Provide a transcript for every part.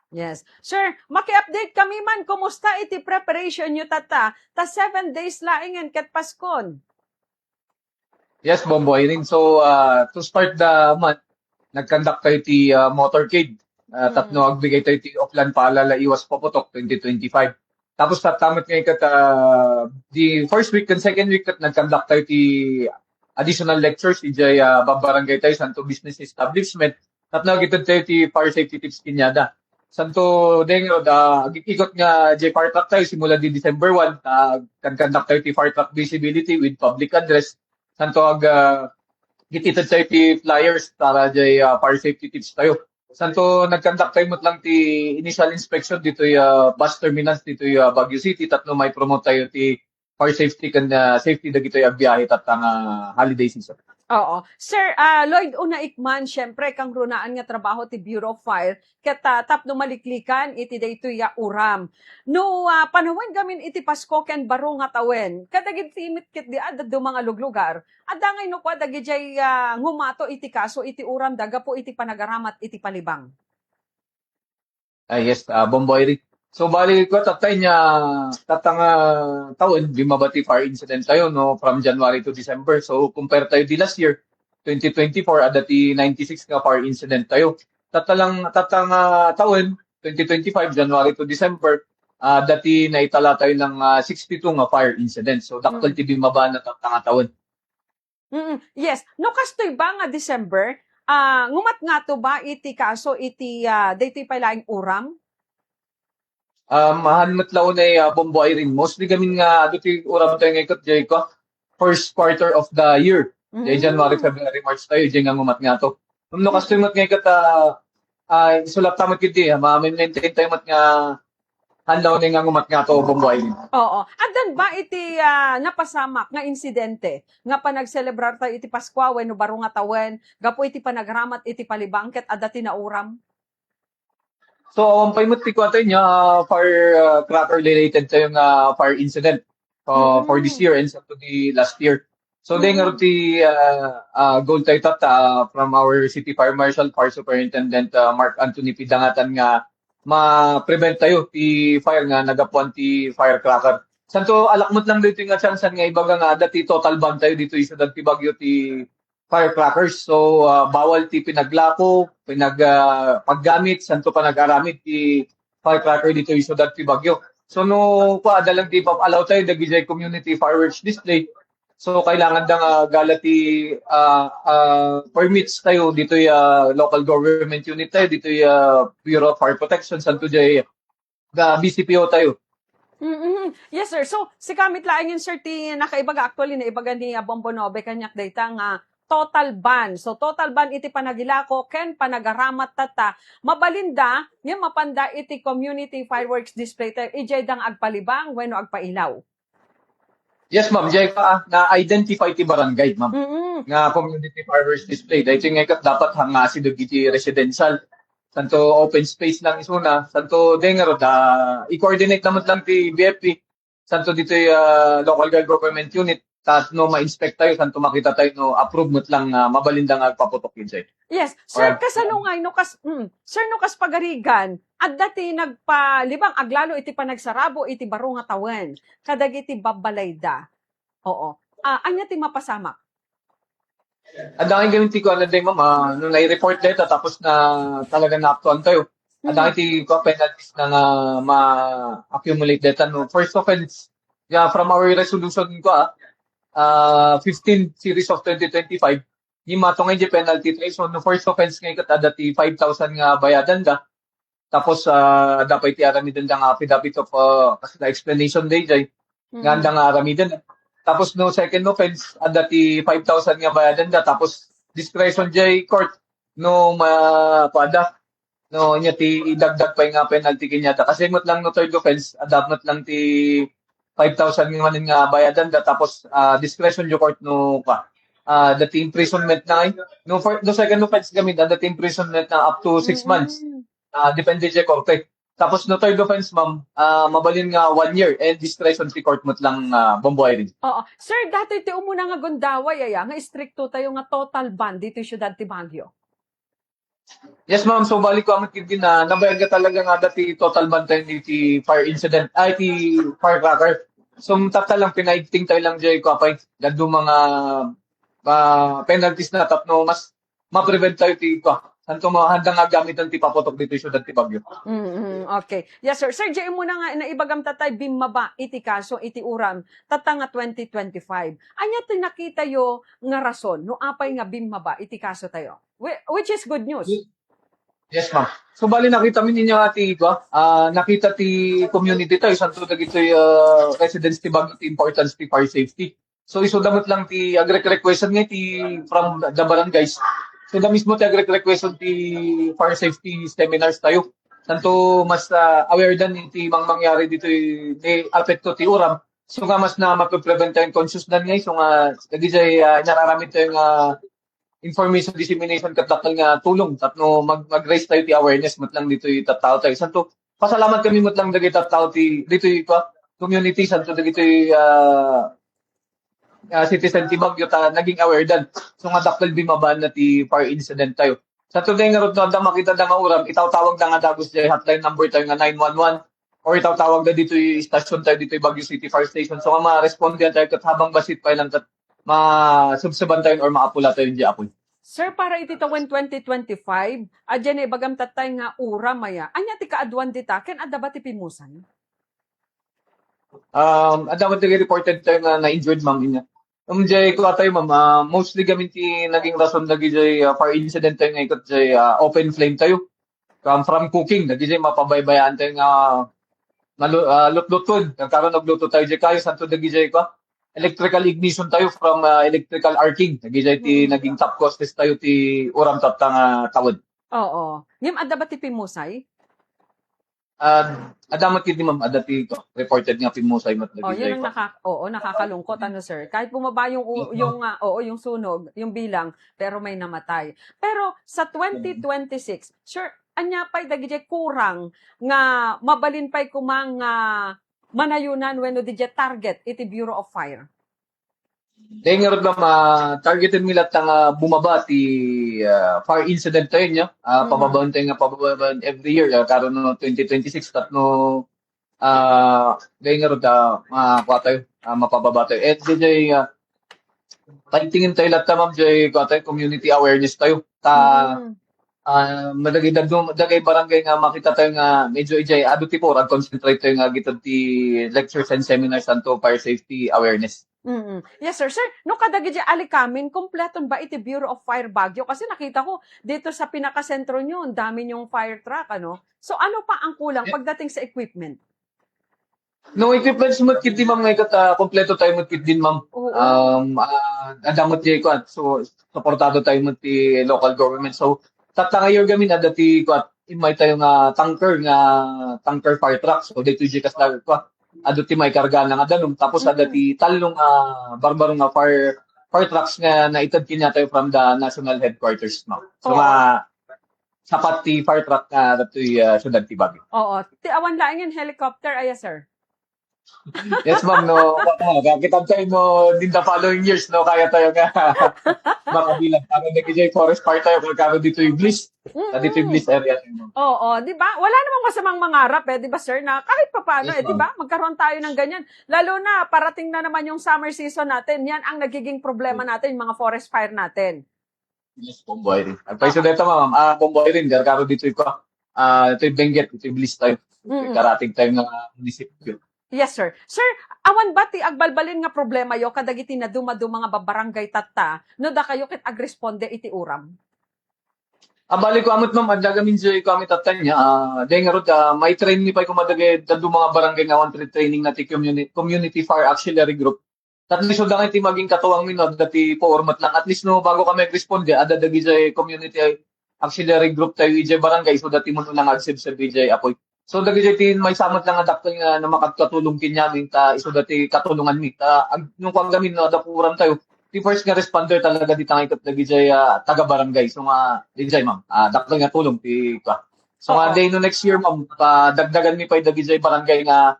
Yes. Sir, maki-update kami man, kumusta iti preparation nyo tata? Ta 7 days laingan kat Paskon. Yes, Bomboy rin. So, to start the month, nag-conduct tayo ti motorcade. Tatno agbigay tayo ti Oplan Paalala Iwas Popotok 2025. Tapos tatamit ngayon kat the first week and second week kat nag-conduct tayo ti additional lectures ti babarangay tayo Santo Business Establishment. Tatno agitad tayo ti Fire Safety Tips Kinyada. Santo Dengro, ikot nga Fire Truck tayo simula di December 1. Kan-conduct tayo ti Fire Truck Visibility with public address. Santo gititad tayo ti flyers para jay fire safety tips tayo. Santo nag-conduct tayo mo lang ti initial inspection dito bus terminals dito Baguio City. Tatlo may promote tayo ti fire safety kan safety dagito agbiyahe tatang holiday season. Oo. Sir, Lloyd Unaikman, syempre, kang runaan nga trabaho ti Bureau of Fire, ket tapno maliklikan, iti dayto ya uram. No, panahon gamin iti Pasko ken baro nga tawen, kadagit timit ket di adad do mga luglugar, adangay no kwa dagi jay ngumato iti kaso, iti uram, daga po iti panagaramat, iti palibang. Yes, Bomboy rin. So, bali ko, tatay niya, tatang taon, bimabati fire incident tayo, no, from January to December. So, compare tayo di last year, 2024, adati 96 nga fire incident tayo. Tatang taon, 2025, January to December, dati naitala tayo ng 62 nga fire incident. So, daktal ti bimaba na tatang taon. Yes. No, kastoy ba nga December, ngumat nga to ba iti kaso, iti daytoy palaing uram? Mahanmat na Bomboy rin. Mostly gamin nga, ti uram tayo ngayon jay ko, first quarter of the year. Jay January, February, March tayo, jay nga ngumat nga to. No, kastoy mat ngayon isulat tamat kiti, ma-maintain tayo mat nga hanlaw na nga ngumat nga to, Bomboy rin. Oo. Adan ba iti napasamak nga insidente nga panagselebrar tayo iti Pasko wenno baro nga tawen gapo iti panagramat iti palibangket adati na uram? So, ang paimot ti kwata niya, fire cracker related tayo nga fire incident for this year and to the last year. So, then nga ti goal tayo from our City Fire Marshal, Fire Superintendent Mark Anthony Pidangatan nga ma-prevent tayo ti fire nga nagapuan ti firecracker. Santo alakmot lang dito nga chance nga ibaga nga dati total ban tayo dito isa ti Bagyo ti firecrackers. So bawal ti pinaglako, paggamit santo panag-aramid ti firecracker dito isa ti Bagyo. So no paadalang ti allow tayo dagiti community fireworks display. So, kailangan da gala ti permits tayo dito local government unit tayo, dito Bureau of Fire Protection, santo jay BCPO tayo. Yes, sir. So, si kamit laing yun, sir, ti nakaibaga actually na ibaga ni Bombonobe kanyak dayta nga total ban. So, total ban iti panagilako ken panagaramat tata. Mabalinda, nga mapanda iti community fireworks display tayo, ijay dang agpalibang, wenno agpailaw. Yes, ma'am. Jay na-identify ti barangay, ma'am. Nga community fireworks display. Dahil nga dapat hanga si dagiti residential. Santo open space lang isuna. Santo dengero i-coordinate naman lang ti BFP. Santo dito local government unit. No ma-inspect tayo. Santo makita tayo no approve mo't lang mabalindang agpaputok yun sa'yo. Yes. Sir, kasanungay, sir, no kas pagarigan, at dati nagpalibang aglalo iti panagsarabo iti baro nga tawen. Kadag iti babalayda. Oo. Anya ti mapasamak? Adangin gamitin ko din, ma'am, nung nai-report dito, tapos na talaga na-actuan tayo. Adangin ko penalties na ma-accumulate dito. No? First offense, from our resolution ko, 15 series of 2025, yung matong yung penalty tayo. So, no first offense ngayon dati 5,000 nga bayadan da. Tapos, dapat i-aramidan nga affidavit of explanation day, jay. Nga nga aramidan. Tapos no second offense, dati 5,000 nga bayadan da. Tapos discretion jay court no mapada no nya ti idagdag pa nga penalty kanya. Kasi mot lang no third offense, dapat lang ti 5,000 nga manin nga bayadan da. Tapos discretion jay court no dati imprisonment na no second offense gamit dati imprisonment na up to 6 months. Depende jay korte. Tapos no third offense, ma'am, mabalin nga 1 year and discretion si court mo't lang Bomboy rin. Oo. Sir, dati ti umuna nga gundaway nga stricto tayo nga total ban dito syudad ti Baguio. Yes, ma'am. So, balik ko ang din na nabayag ka talaga nga dati total bantay ni ti fire incident, ay ti firecracker. So, tata lang pinaigting tayo lang jay ko apay. Dado mga penalties na tapno mas ma-prevent tayo ti ko. Santo mga handang nga gamit ang ti papotok dito yung ti Bagyo. Okay. Yes, sir. Sir, diyan mo na nga naibagam tatay bimaba iti kaso iti uram tata nga 2025. Anya tinakita yo nga rason no apay nga bimaba iti kaso tayo. Which is good news. Yes, ma'am. So, bali nakita mi ninyo ati ko, nakita ti community tayo, santo dagito residents ti Bagyo, ti importance ti fire safety. So, isudamot lang ti requestion nga ti from the barangays. So, da mismo ti requestion ti fire safety seminars tayo. Santo mas aware dan ti mangyari dito ni apekto ti uram. So, nga mas na mapiprevent tayo conscious dan nga. So, nga, nagijay nararamit tayo nga information dissemination katakal nga tulong tapno mag-raise tayo ti awareness mat lang dito tattao tayo santo pasalamat kami mat lang dagiti tattao ti dito community santo dagito citizen ti Bagyo ta naging aware dan so nga dakkel bimabaan na ti fire incident tayo santo day nga rod da makita da nga uram itawtawag da nga dagos jay hotline number tayo nga 911 or itawtawag da dito station tayo dito Baguio City Fire Station so nga ma-respondihan tayo kat habang basit pa lang kat ma-subsaban tayo or maapula tayo di apoy. Sir, para iti tawen 2025, adyan ay bagam tatay nga ura maya. Anya ti kaadwan dita, ken adda ba ti pimusan? Dapat reported tayo nga na-injured ma'am inya. Jay ko tayo ma'am, mostly gamit ti naging rason lagi jay fire incident tayo nga ikot jay open flame tayo. From cooking, lagi jay mapabaybayaan tayo nga lut-lutod. Karon nagluto tayo jay kayo, santo lagi jay ko. Electrical ignition tayo from electrical arcing. Nagijay ti naging top causes tayo ti uram tapta nga tawod. Oo. Ngem adda ba ti pimusay? Adamat kiti ma'am adati ko reported nga pimusay mat Oh, nagijay yun ang nakakalungkot ano sir. Kahit bumaba yung sunog, yung bilang, pero may namatay. Pero sa 2026, sure, anya pay dagiti kurang nga mabalin pay kumang manayunan wenno DJ target iti Bureau of Fire. Dahil nga rin targeted nila nga bumaba ti fire incident tayo niya. Pababaan tayo nga pababaan every year. Karon no 2026 tatno dahil nga rin makuha tayo, mapababa tayo. At DJ tingin tayo lahat ma'am jay community awareness tayo. Madagay barangay nga makita tayo nga medyo ijay ado tipo concentrate tayo nga gitod ti lectures and seminars anto fire safety awareness. Yes sir. Sir, no kadagi di alikamin kompleton ba iti Bureau of Fire Baguio kasi nakita ko dito sa pinakasentro nyo, ang dami yung fire truck ano. So ano pa ang kulang pagdating sa equipment? No equipments mo kit di ma'am nga kompleto tayo mo kit din ma'am. Adamot di ko at so suportado tayo mo ti local government. So tatangayor gamin dati ko at imay tayo nga tanker fire truck. So dito di kas lang ko. Ado ti may karga nga danom tapos dati talong barbaro nga fire trucks nga naitad kinya tayo from the national headquarters ma'am. So sapat ti fire truck nga dati syudad ti Baguio. Oo. Ti awan laing yung helicopter aya sir. Yes, ma'am, no. Kita tayo no, din the following years, no, kaya tayo nga makabilang. Kami nag-enjoy forest park tayo, kaya dito yung Bliss. Dito yung Bliss area. Oo, di ba? Wala namang masamang mangarap di ba sir, na kahit papaano Yes, di ba? Magkaroon tayo ng ganyan. Lalo na, parating na naman yung summer season natin. Yan ang nagiging problema natin, yung mga forest fire natin. Yes, Bomboy rin. Ang paiso dito, ma'am, Bomboy rin. Karo dito ito yung Benguet, ito yung Bliss tayo. Karating tayo ng munisipyo. Yes, sir. Sir, awan ba ti agbalbalin nga problema yo kadagiti na dumadu mga babarangay tatta no da kayo ket agresponde iti uram? Bali ko amot ma'am, anda gamin sa kami tatan niya. Dahil nga ron, may train ni pa kumadagay dadu mga barangay nga one training na ti community fire auxiliary group. At least so dangay ti maging katuwang minod dati po ormat lang. At least no bago kami responde, adadagi sa community auxiliary group tayo ijay barangay so dati mo nang agsib sa BJ apoy. So dagiti may samot lang nga dakkel nga na makatulong kinyamin ta iso dati katulungan mi ta nung paggamin no dapuran tayo the first nga responder talaga dito nga ikot dagiti taga barangay so nga dijay ma'am dakkel nga tulong ti ka so nga day no next year ma'am dagdagan mi pa dagiti barangay nga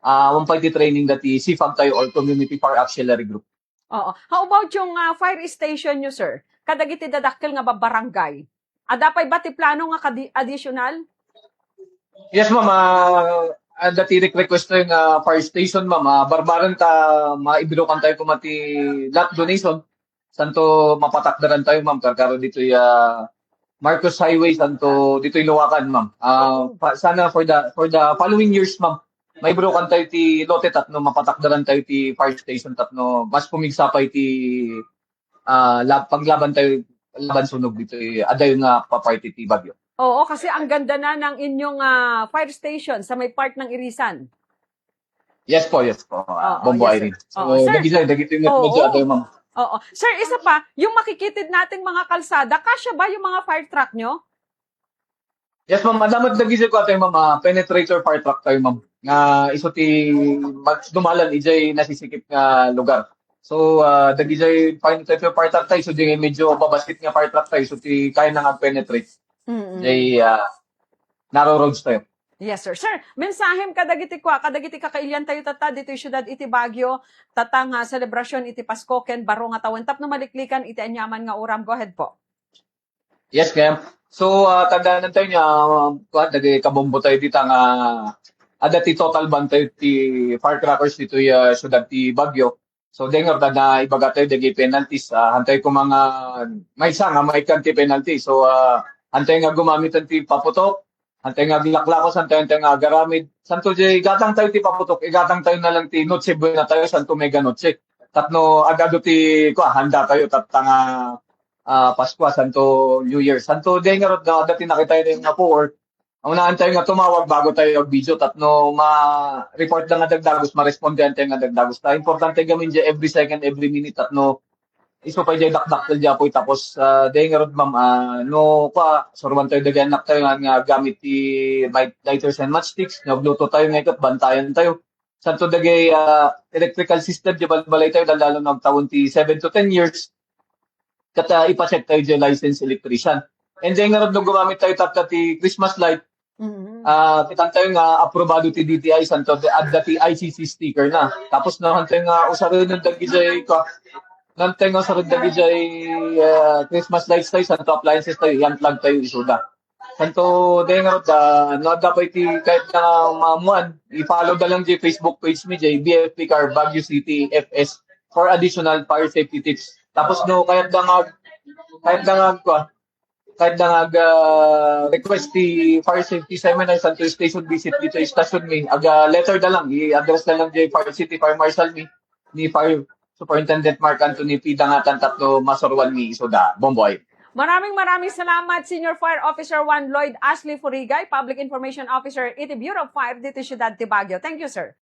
one party training dati CFAG tayo or community fire auxiliary group. Oo. How about yung fire station nyo sir? Kadagiti dadakkel nga babarangay. Adapay ba ti plano nga additional? Yes, ma'am. Dati request tayo nga fire station, ma'am. Barbaran ta, maibilukan tayo kumati lot donation. Santo mapatakdaran tayo, ma'am. Karkaro dito Marcos Highway, santo dito Luwakan, ma'am. Sana for the following years, ma'am, maibilukan tayo ti lote tatno, mapatakdaran tayo ti fire station tatno. Mas pumigsapay ti paglaban tayo, laban sunog dito. Aday nga paparty ti Bagyo. Oo, kasi ang ganda na ng inyong fire station sa may part ng Irisan. Yes po. Bombo yes, Irene. sir. Oo, sir. Dagito yung medyo aday, ma'am. Oo. Sir, isa pa, yung makikitid nating mga kalsada, kasya ba yung mga fire truck nyo? Yes, ma'am. Damat nagisip ko tayo, ma'am. Penetrator fire truck tayo, ma'am. Nga iso ti dumalan, ijay nasisikip nga lugar. So, dagijay penetrator fire truck tayo, so di medyo babasit nga fire truck tayo, so ti kaya na nga penetrate. Jay, narrow roads tayo. Yes, sir. Sir, mensahem kadagiti kakailyan tayo tata, dito yung syudad iti Baguio, tatang selebrasyon iti Pasko, ken baro nga tawon tap no maliklikan, iti anyaman nga uram. Go ahead po. Yes, ma'am. So, tandaan tayo niya, dagay kabombo tayo dito nga, dati total ban tayo ti firecrackers dito yung syudad ti Baguio. So, dengar na ibaga tayo dagay penalties. Hantay ko mga, may isa nga, may kanti penalty. So, hantay nga gumamit ang ti paputok, hantay nga bilaklakos, hantay nga garamid. Santo jay, gatang tayo ti paputok, igatang tayo na lang ti notse buena tayo, santo mega notse. Tatno, agado ti, handa tayo, tatang Pasko, santo New Year. Santo dengar na dati nakita tayo nga po, or ang unaan tayo nga tumawag bago tayo mag-video, tatno ma-report lang nga dagdagos, ma-responde tayo nga dagdagos. Importante gamin dyan every second, every minute, tatno iso pa dyan dakdaktal dyan po. Tapos, dahil nga ron, ma'am, no pa, sorban tayo dagyan nak tayo nga gamit ti lighters and matchsticks, nga bluetooth tayo nga ikot, bantayan tayo. Santo dagay electrical system, dyan balay tayo, lalo nagtawon ti 7 to 10 years, kata ipacheck tayo dyan license electrician. And then nga ron, nung gumamit tayo tapta ti Christmas light, kitang tayo nga aprobado ti DTI, santo adda ti ICC sticker na. Tapos na tayo nga usarin ng dagijay ko, nantay nga sa dagi jay Christmas lights tayo, santo appliances tayo, yan plug tayo isuda. Santo dahil nga no dapat kahit na mamuan, i-follow na lang jay Facebook page mi jay BFP Car Baguio City FS for additional fire safety tips. Tapos no kahit na request ti fire safety seminar santo station visit dito station mi, letter na lang, i-address na lang jay Fire City Fire Marshal mi ni Fire Superintendent Mark Anthony P. Dangatan tatlo masorwan mi isoda. Bomboy. Maraming salamat, Senior Fire Officer 1 Lloyd Ashley Furigay, Public Information Officer iti Bureau of Fire dito Syudad ti Baguio. Thank you, sir.